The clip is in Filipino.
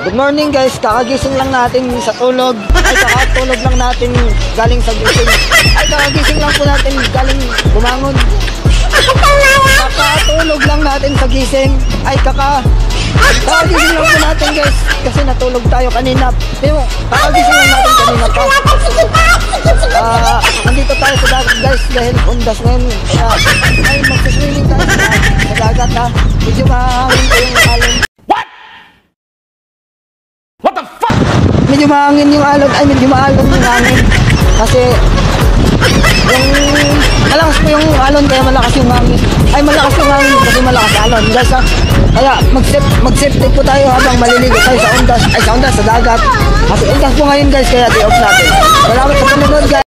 Good morning guys, kakagising lang natin sa tulog. Ay, kakatulog lang natin galing sa gising. Ay, kakagising lang po natin galing bumangon. Kakatulog lang natin sa gising. Ay, kakagising lang po natin guys. Kasi natulog tayo kanina. Pero, kakagising lang natin kanina pa. Nandito tayo sa dagat guys dahil undas ngayon. Kaya, ay, magsiswimming tayo sa dagat ha. Medyo mahangin ko yung alon. Medyo mahangin yung alon, ay medyo maalon yung hangin. Kasi yung malakas po yung alon kaya malakas yung hangin. Ay malakas yung hangin kasi malakas alon. Guys ha, kaya mag-safety po tayo habang maliligo tayo sa undas, ay sa undas, sa dagat. Kasi undas po ngayon guys kaya di-off natin. Salamat sa panonood guys.